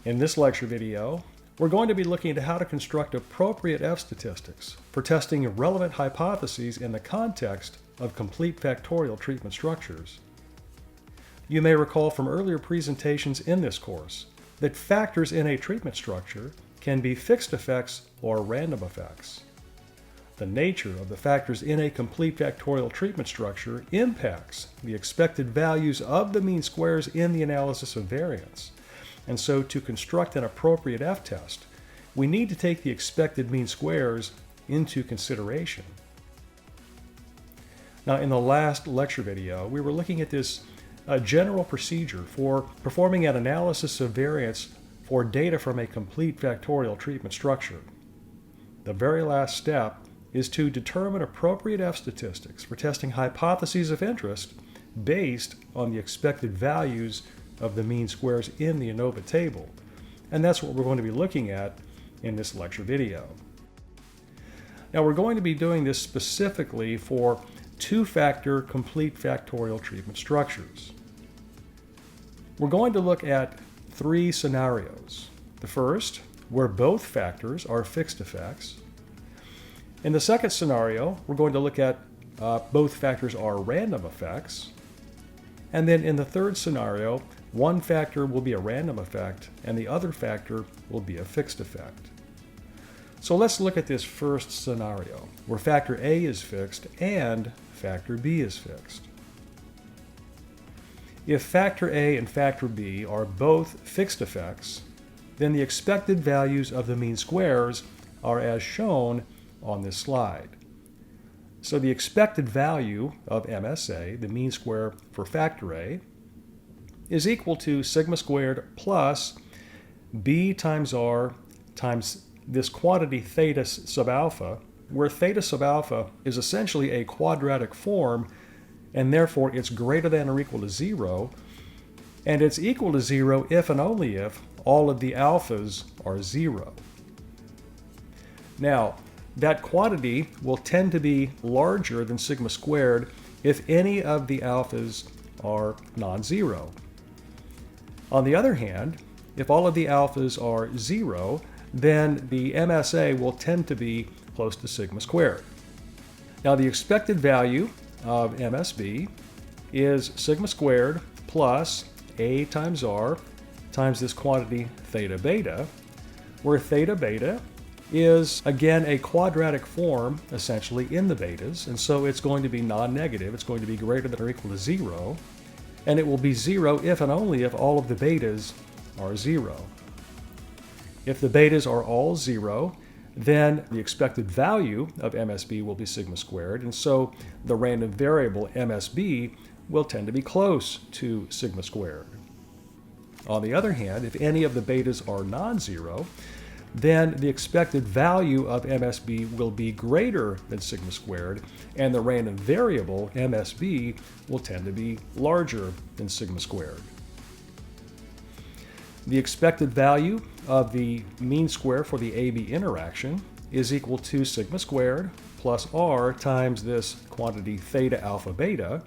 In this lecture video, we're going to be looking at how to construct appropriate F-statistics for testing relevant hypotheses in the context of complete factorial treatment structures. You may recall from earlier presentations in this course that factors in a treatment structure can be fixed effects or random effects. The nature of the factors in a complete factorial treatment structure impacts the expected values of the mean squares in the analysis of variance. And so to construct an appropriate F-test, we need to take the expected mean squares into consideration. Now, in the last lecture video, we were looking at this general procedure for performing an analysis of variance for data from a complete factorial treatment structure. The very last step is to determine appropriate F-statistics for testing hypotheses of interest based on the expected values of the mean squares in the ANOVA table. And that's what we're going to be looking at in this lecture video. Now, we're going to be doing this specifically for two-factor complete factorial treatment structures. We're going to look at three scenarios. The first, where both factors are fixed effects. In the second scenario, we're going to look at both factors are random effects. And then in the third scenario, one factor will be a random effect and the other factor will be a fixed effect. So let's look at this first scenario, where factor A is fixed and factor B is fixed. If factor A and factor B are both fixed effects, then the expected values of the mean squares are as shown on this slide. So the expected value of MSA, the mean square for factor A, is equal to sigma squared plus B times R times this quantity theta sub alpha, where theta sub alpha is essentially a quadratic form, and therefore it's greater than or equal to 0, and it's equal to 0 if and only if all of the alphas are 0. Now, that quantity will tend to be larger than sigma squared if any of the alphas are non-zero. On the other hand, if all of the alphas are 0, then the MSA will tend to be close to sigma squared. Now, the expected value of MSB is sigma squared plus A times R times this quantity theta beta, where theta beta is, again, a quadratic form, essentially, in the betas, and so it's going to be non-negative. It's going to be greater than or equal to 0, and it will be 0 if and only if all of the betas are 0. If the betas are all 0, then the expected value of MSB will be sigma squared, and so the random variable MSB will tend to be close to sigma squared. On the other hand, if any of the betas are non-zero, then the expected value of MSB will be greater than sigma squared, and the random variable MSB will tend to be larger than sigma squared. The expected value of the mean square for the AB interaction is equal to sigma squared plus R times this quantity theta alpha beta,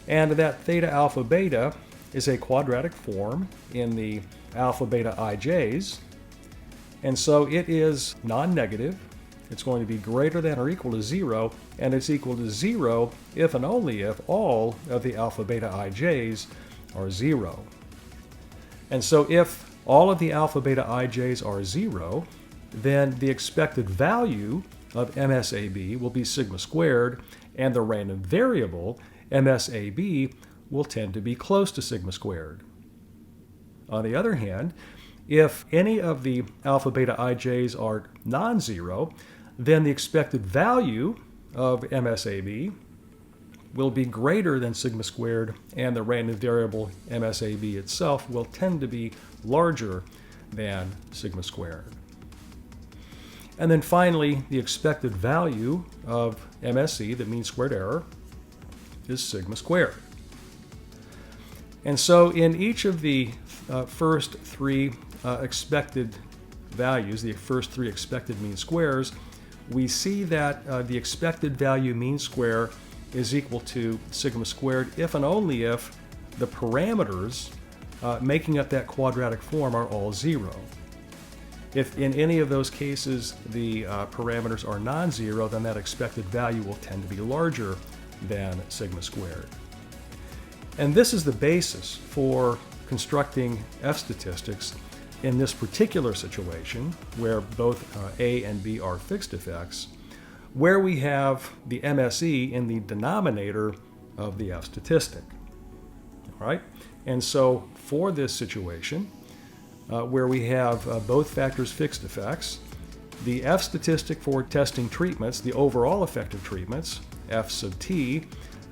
and that theta alpha beta is a quadratic form in the alpha beta ij's, and so it is non-negative. It's going to be greater than or equal to 0, and it's equal to 0 if and only if all of the alpha beta ij's are 0. And so if all of the alpha beta ij's are 0, then the expected value of MSAB will be sigma squared, and the random variable MSAB will tend to be close to sigma squared. On the other hand, if any of the alpha beta ij's are non-zero, then the expected value of MSAB will be greater than sigma squared, and the random variable MSAB itself will tend to be larger than sigma squared. And then finally, the expected value of MSE, the mean squared error, is sigma squared. And so in each of the first three expected values, the first three expected mean squares, we see that the expected value mean square is equal to sigma squared if and only if the parameters making up that quadratic form are all 0. If in any of those cases the parameters are non-zero, then that expected value will tend to be larger than sigma squared. And this is the basis for constructing f-statistics in this particular situation, where both A and B are fixed effects, where we have the MSE in the denominator of the f-statistic. All right? And so for this situation, where we have both factors fixed effects, the f-statistic for testing treatments, the overall effective treatments, f sub t,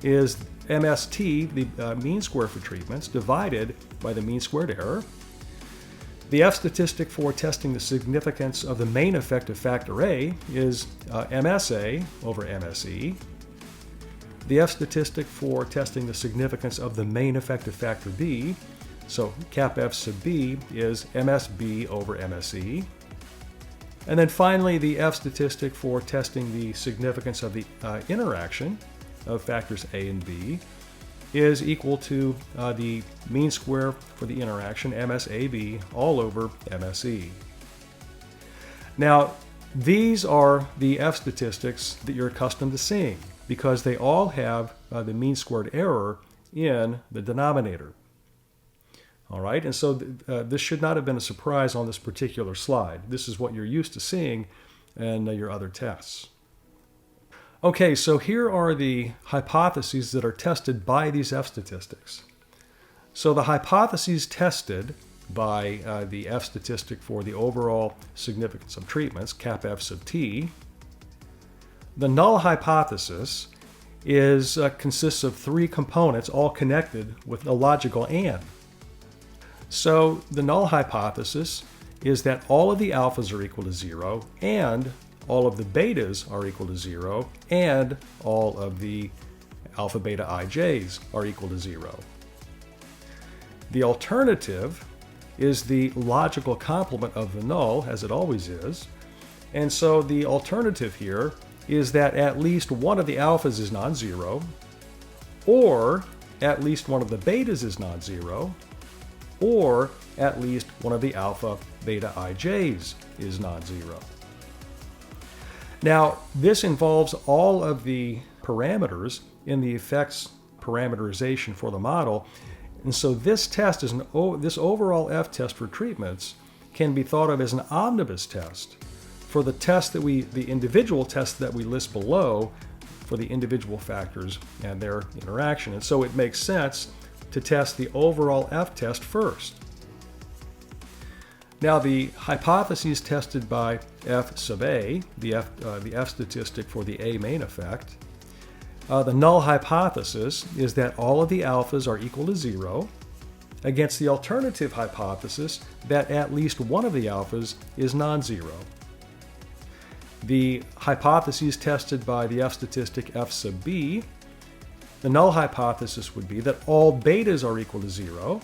is MST, the mean square for treatments, divided by the mean squared error. The f-statistic for testing the significance of the main effective factor A is MSA over MSE. The f-statistic for testing the significance of the main effective factor B, so cap f sub B, is MSB over MSE. And then finally, the f-statistic for testing the significance of the interaction of factors A and B is equal to the mean square for the interaction, MSAB, all over MSE. Now, these are the f-statistics that you're accustomed to seeing because they all have the mean squared error in the denominator. All right, and so this should not have been a surprise on this particular slide. This is what you're used to seeing in your other tests. Okay, so here are the hypotheses that are tested by these f-statistics. So the hypotheses tested by the f-statistic for the overall significance of treatments, cap f sub t, the null hypothesis consists of 3 components all connected with a logical and. So the null hypothesis is that all of the alphas are equal to 0 and all of the betas are equal to 0 and all of the alpha beta ij's are equal to 0. The alternative is the logical complement of the null, as it always is. And so the alternative here is that at least one of the alphas is non-zero, or at least one of the betas is non-zero, or at least one of the alpha beta ij's is non-zero. Now, this involves all of the parameters in the effects parameterization for the model. And so this test is this overall f-test for treatments can be thought of as an omnibus test for the individual tests that we list below for the individual factors and their interaction. And so it makes sense to test the overall f-test first. Now, the hypotheses tested by f sub a, the f-statistic for the A main effect, the null hypothesis is that all of the alphas are equal to 0 against the alternative hypothesis that at least one of the alphas is non-zero. The hypotheses tested by the f-statistic f sub b, the null hypothesis would be that all betas are equal to 0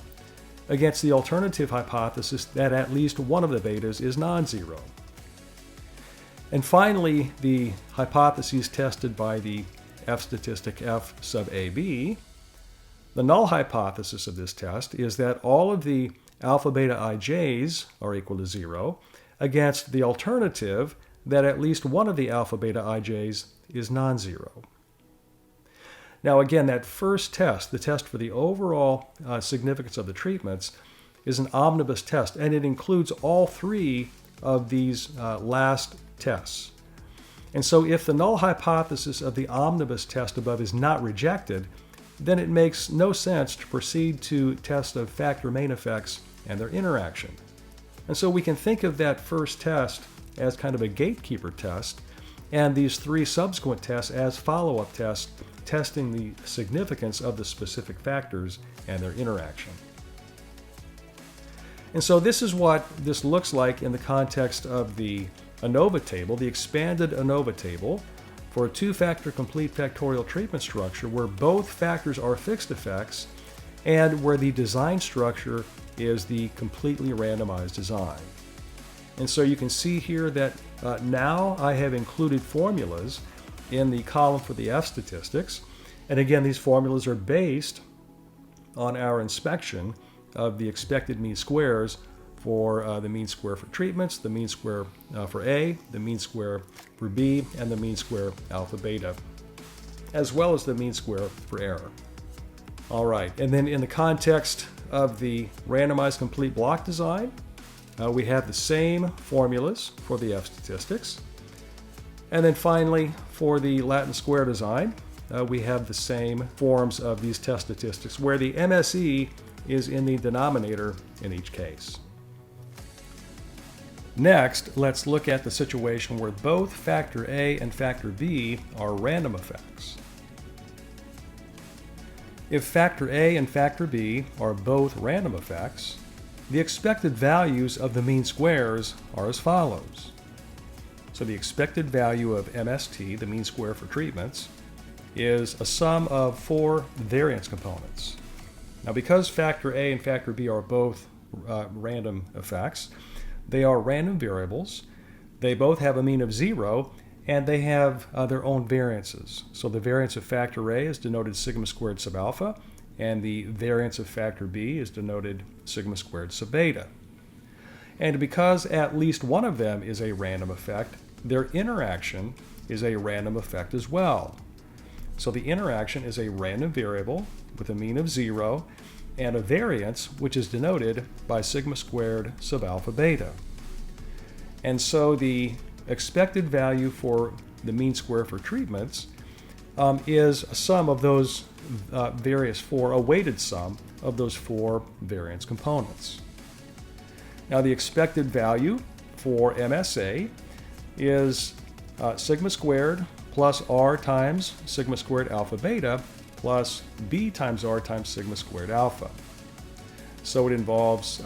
against the alternative hypothesis that at least one of the betas is non-zero. And finally, the hypotheses tested by the f-statistic f sub ab, the null hypothesis of this test is that all of the alpha beta ij's are equal to 0 against the alternative that at least one of the alpha beta ij's is non-zero. Now again, that first test, the test for the overall significance of the treatments, is an omnibus test, and it includes all 3 of these last tests. And so if the null hypothesis of the omnibus test above is not rejected, then it makes no sense to proceed to test of factor main effects and their interaction. And so we can think of that first test as kind of a gatekeeper test, and these 3 subsequent tests as follow-up tests, testing the significance of the specific factors and their interaction. And so this is what this looks like in the context of the ANOVA table, the expanded ANOVA table, for a 2-factor complete factorial treatment structure where both factors are fixed effects and where the design structure is the completely randomized design. And so you can see here that now I have included formulas in the column for the f-statistics. And again, these formulas are based on our inspection of the expected mean squares for the mean square for treatments, the mean square for A, the mean square for B, and the mean square alpha beta, as well as the mean square for error. All right, and then in the context of the randomized complete block design, we have the same formulas for the F statistics. And then finally, for the Latin square design, we have the same forms of these test statistics where the MSE is in the denominator in each case. Next, let's look at the situation where both factor A and factor B are random effects. If factor A and factor B are both random effects, the expected values of the mean squares are as follows. So the expected value of MST, the mean square for treatments, is a sum of 4 variance components. Now, because factor A and factor B are both random effects, they are random variables. They both have a mean of 0, and they have their own variances. So the variance of factor A is denoted sigma squared sub alpha, and the variance of factor B is denoted sigma squared sub beta. And because at least one of them is a random effect, their interaction is a random effect as well. So the interaction is a random variable with a mean of 0 and a variance which is denoted by sigma squared sub alpha beta. And so the expected value for the mean square for treatments is a sum of those a weighted sum of those 4 variance components. Now the expected value for MSA is sigma squared plus r times sigma squared alpha beta plus b times r times sigma squared alpha. So it involves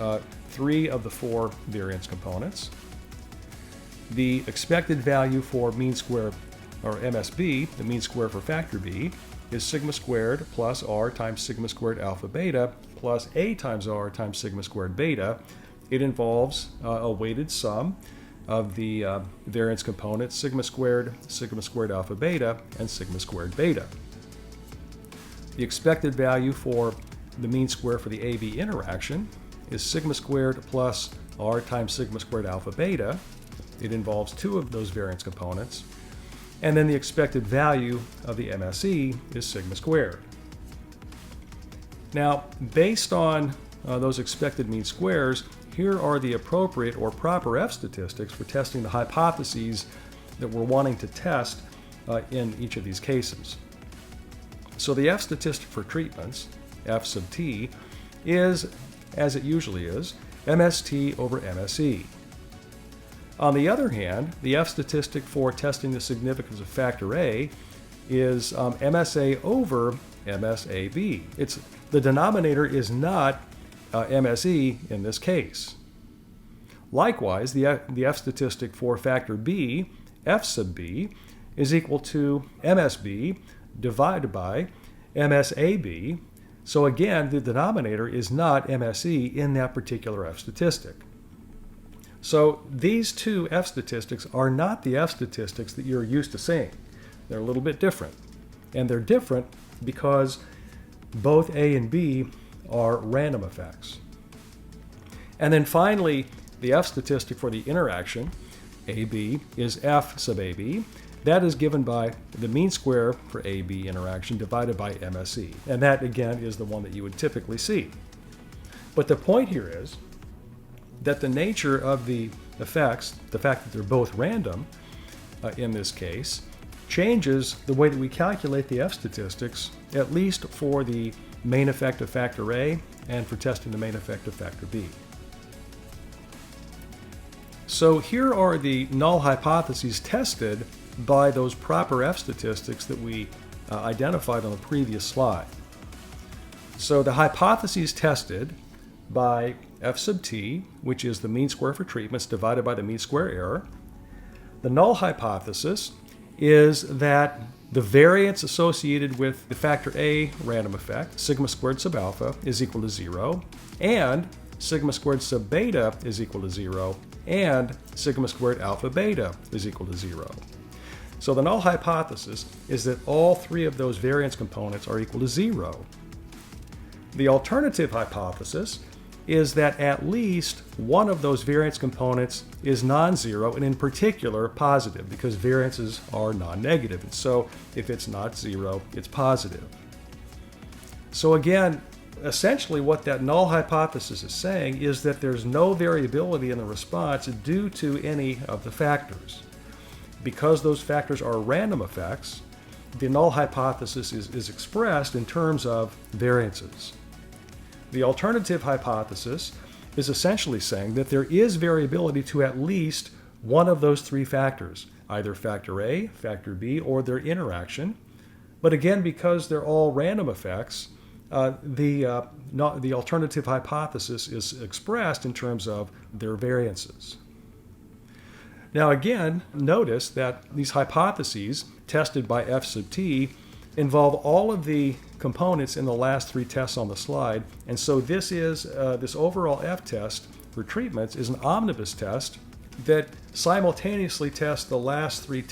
3 of the 4 variance components. The expected value for mean square, or MSB, the mean square for factor B, is sigma squared plus r times sigma squared alpha beta plus a times r times sigma squared beta. It involves a weighted sum of the variance components sigma squared alpha beta, and sigma squared beta. The expected value for the mean square for the AB interaction is sigma squared plus r times sigma squared alpha beta. It involves 2 of those variance components. And then the expected value of the MSE is sigma squared. Now, based on those expected mean squares, here are the appropriate or proper F statistics for testing the hypotheses that we're wanting to test in each of these cases. So the F statistic for treatments, F sub t, is, as it usually is, MST over MSE. On the other hand, the F statistic for testing the significance of factor A is MSA over MSAB. The denominator is not MSE in this case. Likewise, the F statistic for factor B, F sub B, is equal to MSB divided by MSAB. So again, the denominator is not MSE in that particular F statistic. So these 2 F statistics are not the F statistics that you're used to seeing. They're a little bit different. And they're different because both A and B are random effects. And then finally, the F statistic for the interaction, AB, is F sub AB. That is given by the mean square for AB interaction divided by MSE. And that, again, is the one that you would typically see. But the point here is that the nature of the effects, the fact that they're both random in this case, changes the way that we calculate the F statistics, at least for the main effect of factor A and for testing the main effect of factor B. So here are the null hypotheses tested by those proper F statistics that we identified on the previous slide. So the hypotheses tested by F sub t, which is the mean square for treatments divided by the mean square error. The null hypothesis is that the variance associated with the factor A random effect, sigma squared sub alpha, is equal to 0, and sigma squared sub beta is equal to 0, and sigma squared alpha beta is equal to 0. So the null hypothesis is that all 3 of those variance components are equal to 0. The alternative hypothesis is that at least one of those variance components is non-zero, and in particular positive, because variances are non-negative. And so if it's not zero, it's positive. So again, essentially what that null hypothesis is saying is that there's no variability in the response due to any of the factors. Because those factors are random effects, the null hypothesis is expressed in terms of variances. The alternative hypothesis is essentially saying that there is variability to at least one of those three factors, either factor A, factor B, or their interaction. But again, because they're all random effects, the alternative hypothesis is expressed in terms of their variances. Now again, notice that these hypotheses tested by F sub t involve all of the components in the last three tests on the slide, and so this overall F test for treatments is an omnibus test that simultaneously tests the last three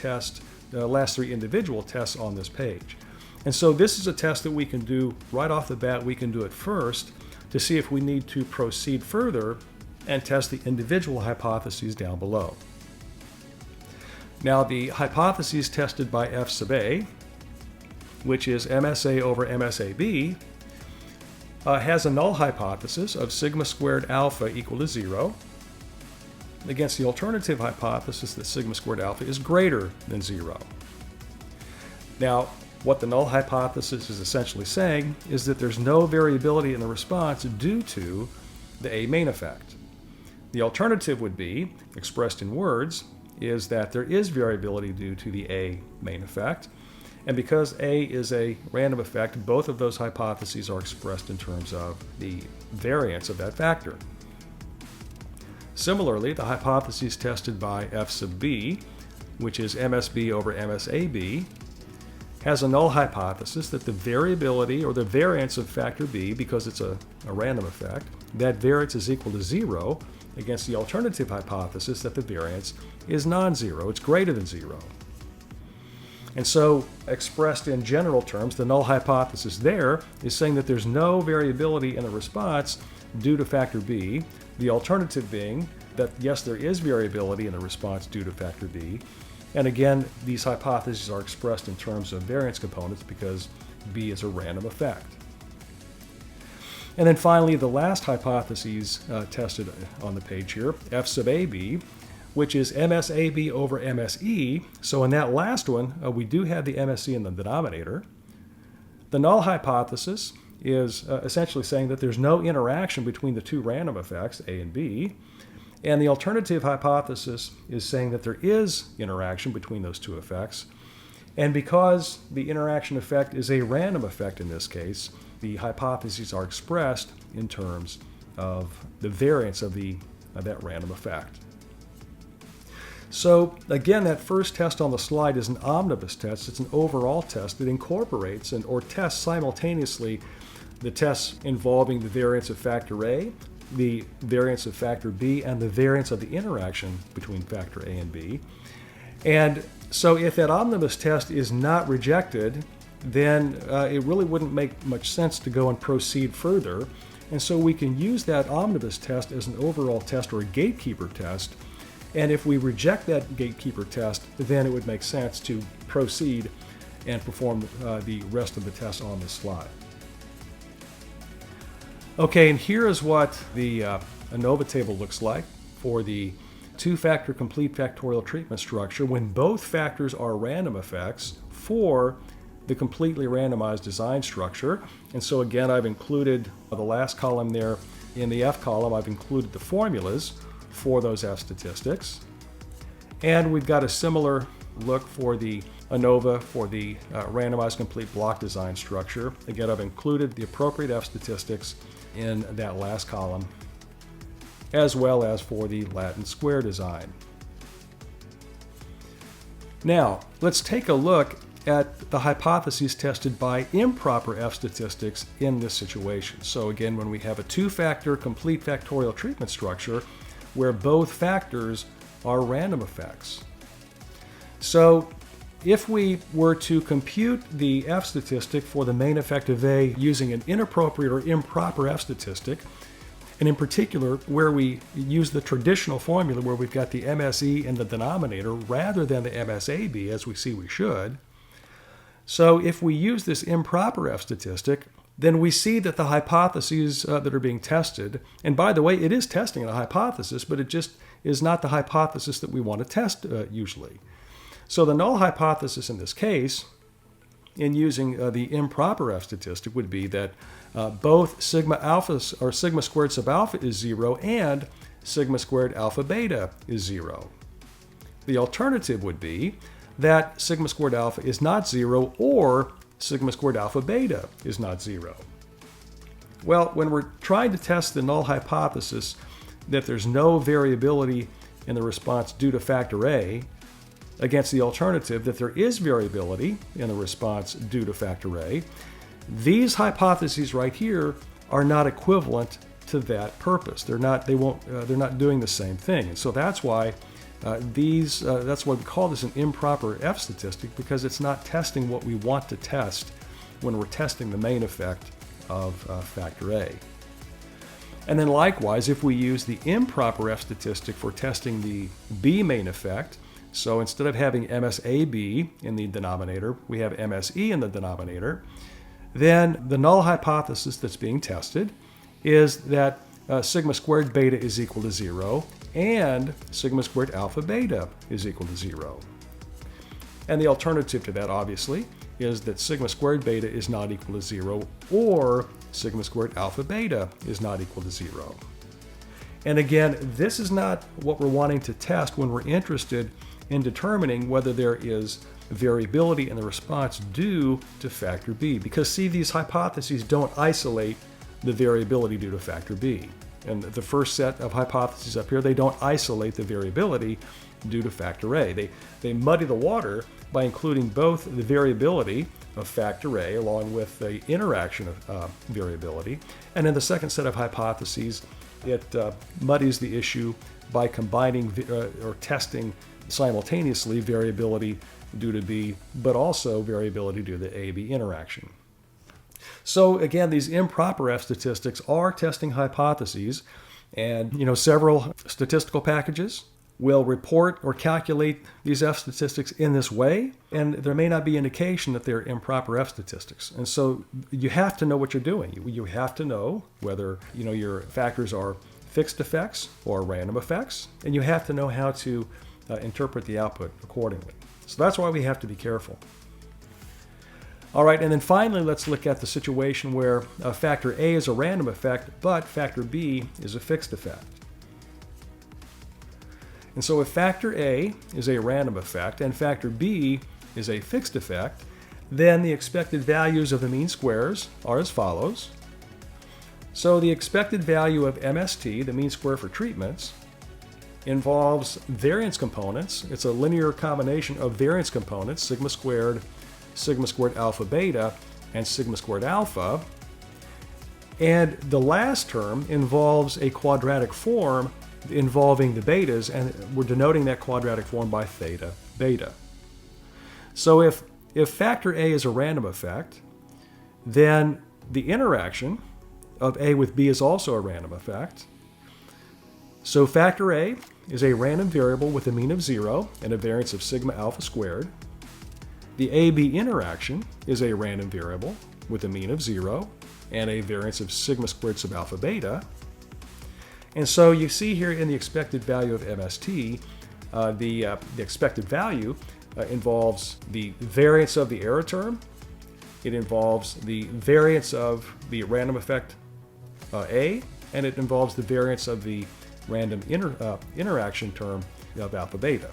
individual tests on this page. And so this is a test that we can do right off the bat. We can do it first to see if we need to proceed further and test the individual hypotheses down below. Now the hypotheses tested by F sub A, which is MSA over MSAB, has a null hypothesis of sigma squared alpha equal to 0 against the alternative hypothesis that sigma squared alpha is greater than 0. Now, what the null hypothesis is essentially saying is that there's no variability in the response due to the A main effect. The alternative would be, expressed in words, is that there is variability due to the A main effect. And because A is a random effect, both of those hypotheses are expressed in terms of the variance of that factor. Similarly, the hypotheses tested by F sub B, which is MSB over MSAB, has a null hypothesis that the variability or the variance of factor B, because it's a random effect, that variance is equal to 0 against the alternative hypothesis that the variance is non-zero, it's greater than 0. And so, expressed in general terms, the null hypothesis there is saying that there's no variability in the response due to factor B, the alternative being that yes, there is variability in the response due to factor B. And again, these hypotheses are expressed in terms of variance components because B is a random effect. And then finally, the last hypotheses tested on the page here, F sub AB, which is MSAB over MSE. So in that last one, we do have the MSE in the denominator. The null hypothesis is essentially saying that there's no interaction between the two random effects, A and B. And the alternative hypothesis is saying that there is interaction between those two effects. And because the interaction effect is a random effect in this case, the hypotheses are expressed in terms of the variance of that random effect. So again, that first test on the slide is an omnibus test. It's an overall test that incorporates or tests simultaneously the tests involving the variance of factor A, the variance of factor B, and the variance of the interaction between factor A and B. And so if that omnibus test is not rejected, then it really wouldn't make much sense to go and proceed further. And so we can use that omnibus test as an overall test or a gatekeeper test. And if we reject that gatekeeper test, then it would make sense to proceed and perform the rest of the tests on this slide. Okay, and here is what the ANOVA table looks like for the two-factor complete factorial treatment structure when both factors are random effects for the completely randomized design structure. And so again, I've included the last column there. In the F column, I've included the formulas for those F statistics. And we've got a similar look for the ANOVA for the randomized complete block design structure. Again, I've included the appropriate F statistics in that last column, as well as for the Latin square design. Now, let's take a look at the hypotheses tested by improper F statistics in this situation. So again, when we have a two-factor complete factorial treatment structure where both factors are random effects. So if we were to compute the F statistic for the main effect of A using an inappropriate or improper F statistic, And in particular, where we use the traditional formula where we've got the MSE in the denominator rather than the MSAB, as we see we should. So if we use this improper F statistic, then we see that the hypotheses that are being tested, and by the way, it is testing a hypothesis, but it just is not the hypothesis that we want to test usually. So the null hypothesis in this case, in using the improper F statistic, would be that both sigma alpha or sigma squared sub alpha is 0 and sigma squared alpha beta is 0. The alternative would be that sigma squared alpha is not 0 or sigma squared alpha beta is not 0. Well, when we're trying to test the null hypothesis that there's no variability in the response due to factor A against the alternative that there is variability in the response due to factor A, these hypotheses right here are not equivalent to that purpose. They're not doing the same thing. And so that's why that's why we call this an improper F statistic, because it's not testing what we want to test when we're testing the main effect of factor A. And then likewise, if we use the improper F statistic for testing the B main effect, so instead of having MSAB in the denominator, we have MSE in the denominator, then the null hypothesis that's being tested is that sigma squared beta is equal to 0 and sigma squared alpha beta is equal to 0. And the alternative to that, obviously, is that sigma squared beta is not equal to 0 or sigma squared alpha beta is not equal to 0. And again, this is not what we're wanting to test when we're interested in determining whether there is variability in the response due to factor B. Because see, these hypotheses don't isolate the variability due to factor B. And the first set of hypotheses up here, they don't isolate the variability due to factor A. They muddy the water by including both the variability of factor A along with the interaction of variability. And in the second set of hypotheses, it muddies the issue by combining or testing simultaneously variability due to B, but also variability due to the A-B interaction. So again, these improper F statistics are testing hypotheses, and several statistical packages will report or calculate these F statistics in this way, and there may not be indication that they're improper F statistics. And so you have to know what you're doing. You have to know whether your factors are fixed effects or random effects, and you have to know how to interpret the output accordingly. So that's why we have to be careful. All right, and then finally, let's look at the situation where factor A is a random effect, but factor B is a fixed effect. And so if factor A is a random effect and factor B is a fixed effect, then the expected values of the mean squares are as follows. So the expected value of MST, the mean square for treatments, involves variance components. It's a linear combination of variance components, sigma squared alpha beta, and sigma squared alpha. And the last term involves a quadratic form involving the betas, and we're denoting that quadratic form by theta beta. So if factor A is a random effect, then the interaction of A with B is also a random effect. So factor A is a random variable with a mean of 0 and a variance of sigma alpha squared. The A-B interaction is a random variable with a mean of 0 and a variance of sigma squared sub alpha beta. And so you see here in the expected value of MST, the expected value involves the variance of the error term. It involves the variance of the random effect A, and it involves the variance of the random interaction term of alpha beta.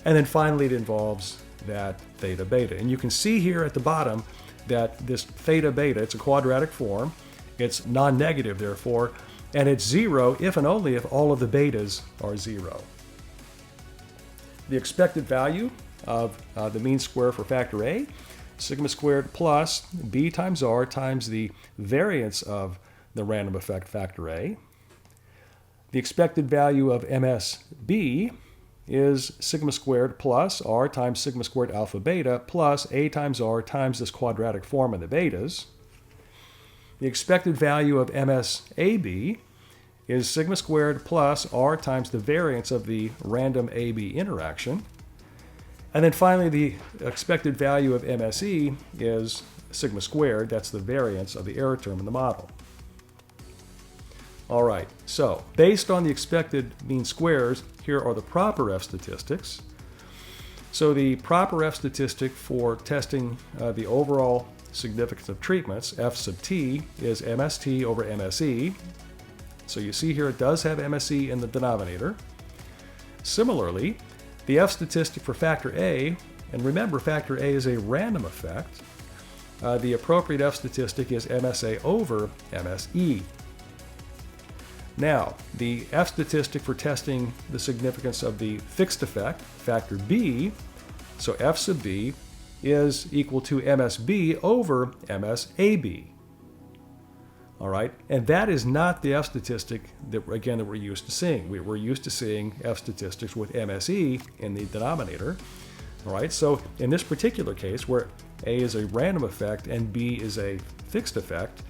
And then finally it involves that theta beta. And you can see here at the bottom that this theta beta, it's a quadratic form, it's non-negative therefore, and it's 0 if and only if all of the betas are 0. The expected value of the mean square for factor A, sigma squared plus B times R times the variance of the random effect factor A. The expected value of MSB is sigma squared plus R times sigma squared alpha beta plus A times R times this quadratic form of the betas. The expected value of MSAB is sigma squared plus r times the variance of the random AB interaction. And then finally, the expected value of MSE is sigma squared. That's the variance of the error term in the model. All right, so based on the expected mean squares, here are the proper F statistics. So the proper F statistic for testing the overall significance of treatments, F sub t, is MST over MSE. So you see here it does have MSE in the denominator. Similarly, the F statistic for factor A, and remember factor A is a random effect, the appropriate F statistic is MSA over MSE. Now, the F statistic for testing the significance of the fixed effect, factor B, so F sub B, is equal to MSB over MSAB. All right, and that is not the F statistic that we're used to seeing. We're used to seeing F statistics with MSE in the denominator. All right, so in this particular case where A is a random effect and B is a fixed effect,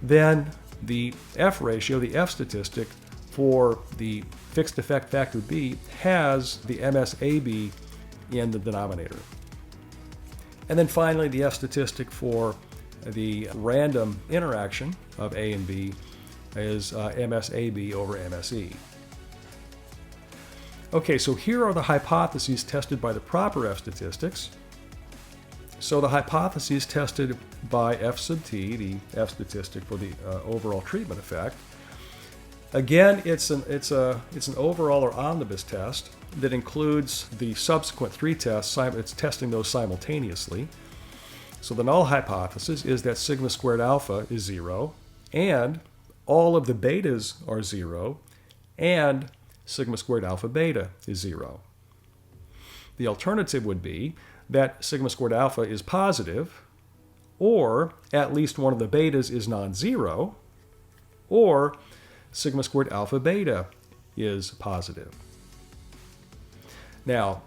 then the F ratio, the F statistic for the fixed effect factor B has the MSAB in the denominator. And then finally, the F statistic for the random interaction of A and B is MSAB over MSE. Okay, so here are the hypotheses tested by the proper F statistics. So the hypotheses tested by F sub t, the F statistic for the overall treatment effect. Again, it's an overall or omnibus test that includes the subsequent three tests. It's testing those simultaneously. So the null hypothesis is that sigma squared alpha is 0, and all of the betas are 0, and sigma squared alpha beta is 0. The alternative would be that sigma squared alpha is positive, or at least one of the betas is non-zero, or sigma squared alpha beta is positive. Now,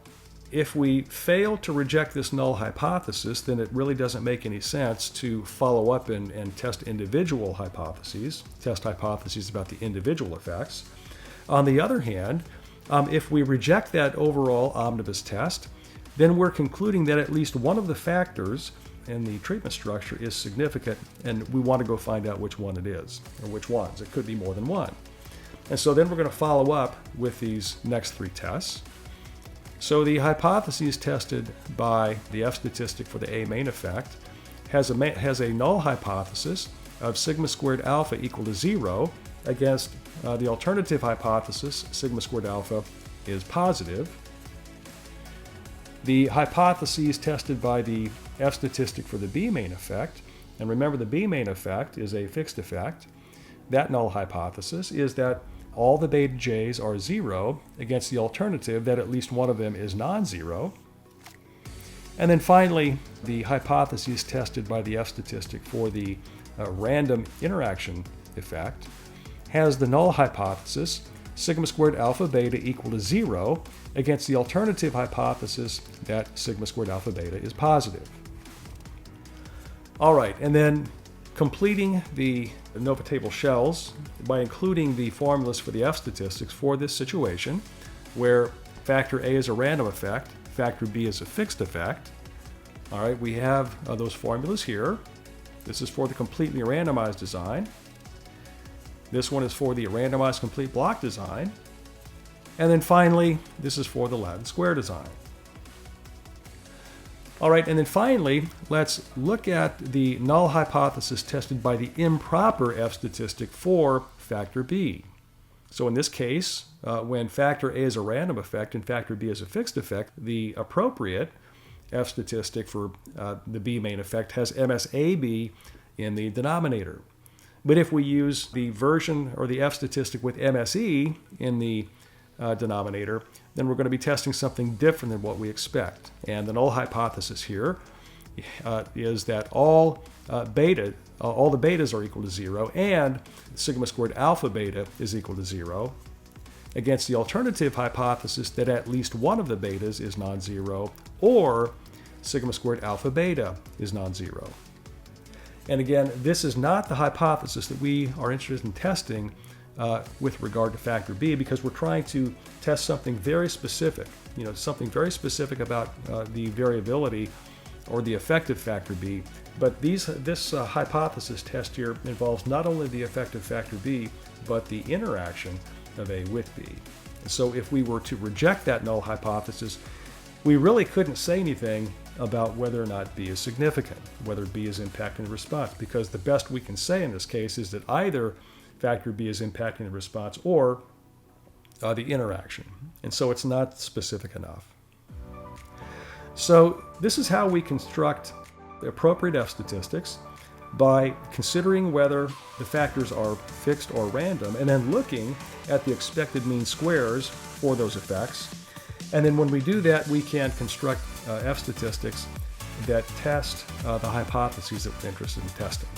if we fail to reject this null hypothesis, then it really doesn't make any sense to follow up and test individual hypotheses, test hypotheses about the individual effects. On the other hand, if we reject that overall omnibus test, then we're concluding that at least one of the factors in the treatment structure is significant, and we want to go find out which one it is, or which ones. It could be more than one. And so then we're going to follow up with these next three tests. So the hypotheses tested by the F statistic for the A main effect has a null hypothesis of sigma squared alpha equal to 0 against the alternative hypothesis, sigma squared alpha is positive. The hypotheses tested by the F statistic for the B main effect, and remember the B main effect is a fixed effect, that null hypothesis is that all the beta j's are 0 against the alternative that at least one of them is non-zero. And then finally, the hypotheses tested by the F statistic for the random interaction effect has the null hypothesis, sigma squared alpha beta equal to 0 against the alternative hypothesis that sigma squared alpha beta is positive. All right, and then completing the NOVA table shells by including the formulas for the F statistics for this situation, where factor A is a random effect, factor B is a fixed effect. All right, we have those formulas here. This is for the completely randomized design. This one is for the randomized complete block design. And then finally, this is for the Latin square design. All right, and then finally, let's look at the null hypothesis tested by the improper F statistic for factor B. So in this case, when factor A is a random effect and factor B is a fixed effect, the appropriate F statistic for the B main effect has MSAB in the denominator. But if we use the version or the F statistic with MSE in the denominator, then we're going to be testing something different than what we expect. And the null hypothesis here is that all the betas are equal to 0 and sigma squared alpha beta is equal to 0 against the alternative hypothesis that at least one of the betas is non-zero or sigma squared alpha beta is non-zero. And again, this is not the hypothesis that we are interested in testing with regard to factor B, because we're trying to test something very specific, something very specific about the variability or the effect of factor B. But this hypothesis test here involves not only the effect of factor B, but the interaction of A with B. And so if we were to reject that null hypothesis, we really couldn't say anything about whether or not B is significant, whether B is impacting the response, because the best we can say in this case is that either factor B is impacting the response or the interaction. And so it's not specific enough. So this is how we construct the appropriate F statistics, by considering whether the factors are fixed or random, and then looking at the expected mean squares for those effects. And then when we do that, we can construct F statistics that test the hypotheses that we're interested in testing.